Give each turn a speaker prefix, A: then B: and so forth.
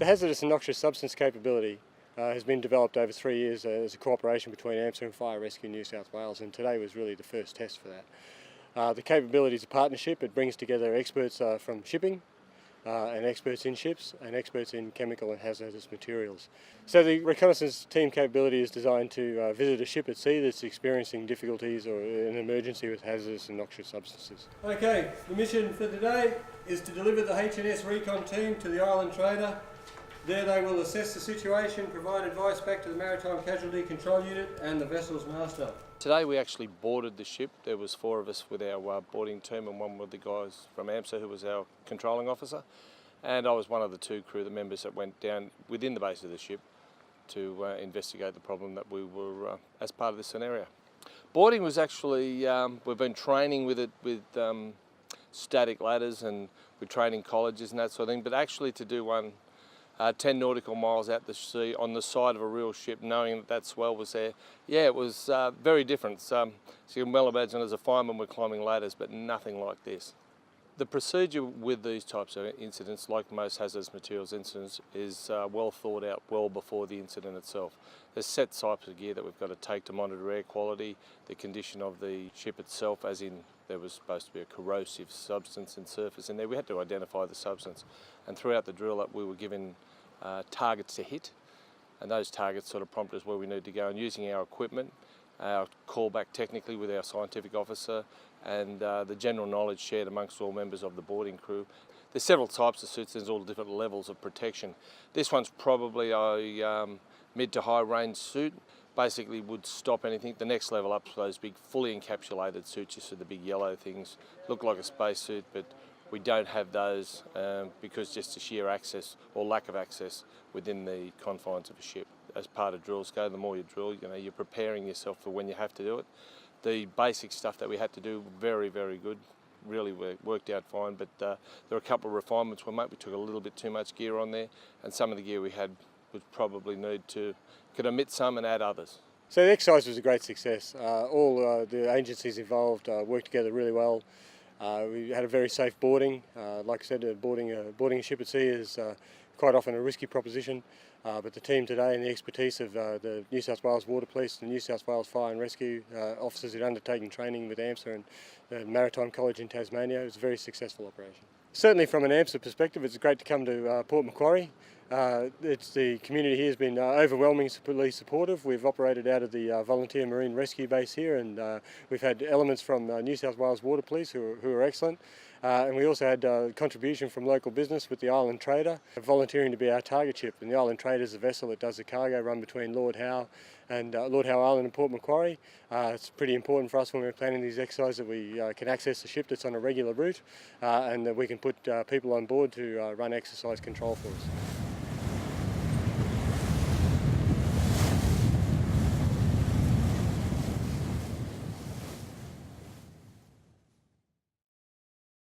A: The hazardous and noxious substance capability has been developed over 3 years as a cooperation between AMSA and Fire Rescue New South Wales, and today was really the first test for that. The capability is a partnership. It brings together experts from shipping and experts in ships and experts in chemical and hazardous materials. So the reconnaissance team capability is designed to visit a ship at sea that's experiencing difficulties or an emergency with hazardous and noxious substances. Okay, the mission for today is to deliver the H&S Recon team to the island trader. There they will assess the situation, provide advice back to the Maritime Casualty Control Unit and the vessel's master.
B: Today we actually boarded the ship. There was 4 of us with our boarding team and one with the guys from AMSA who was our controlling officer. And I was one of the 2 crew members that went down within the base of the ship to investigate the problem that we were as part of this scenario. Boarding was actually, we've been training with it with static ladders and we're training colleges and that sort of thing, but actually to do one 10 nautical miles out to sea on the side of a real ship, knowing that that swell was there, yeah, it was very different. So you can well imagine as a fireman we're climbing ladders, but nothing like this. The procedure with these types of incidents, like most hazardous materials incidents, is well thought out well before the incident itself. There's set types of gear that we've got to take to monitor air quality, the condition of the ship itself, as in there was supposed to be a corrosive substance in surface in there. We had to identify the substance, and throughout the drill we were given targets to hit, and those targets sort of prompted us where we need to go, and using our equipment, our callback technically with our scientific officer, and the general knowledge shared amongst all members of the boarding crew. There's several types of suits, there's all different levels of protection. This one's probably a mid to high range suit. Basically would stop anything. The next level up to those big fully encapsulated suits, you see the big yellow things, look like a space suit, but we don't have those because just the sheer access or lack of access within the confines of a ship. As part of drills go, the more you drill, you're preparing yourself for when you have to do it. The basic stuff that we had to do, very, very good. Really worked out fine, but there were a couple of refinements we made. We took a little bit too much gear on there, and some of the gear we had would probably need to, could omit some and add others.
A: So the exercise was a great success. All the agencies involved worked together really well. We had a very safe boarding. Like I said, boarding a ship at sea is quite often a risky proposition, but the team today and the expertise of the New South Wales Water Police and New South Wales Fire and Rescue officers who'd undertaken training with AMSA and the Maritime College in Tasmania, it was a very successful operation. Certainly from an AMSA perspective, it's great to come to Port Macquarie. The community here has been overwhelmingly supportive. We've operated out of the volunteer marine rescue base here, and we've had elements from New South Wales Water Police who are excellent. And we also had contribution from local business with the Island Trader, volunteering to be our target ship. And the Island Trader is a vessel that does the cargo run between Lord Howe and Lord Howe Island and Port Macquarie. It's pretty important for us when we're planning these exercises that we can access the ship that's on a regular route and that we can put people on board to run exercise control for us.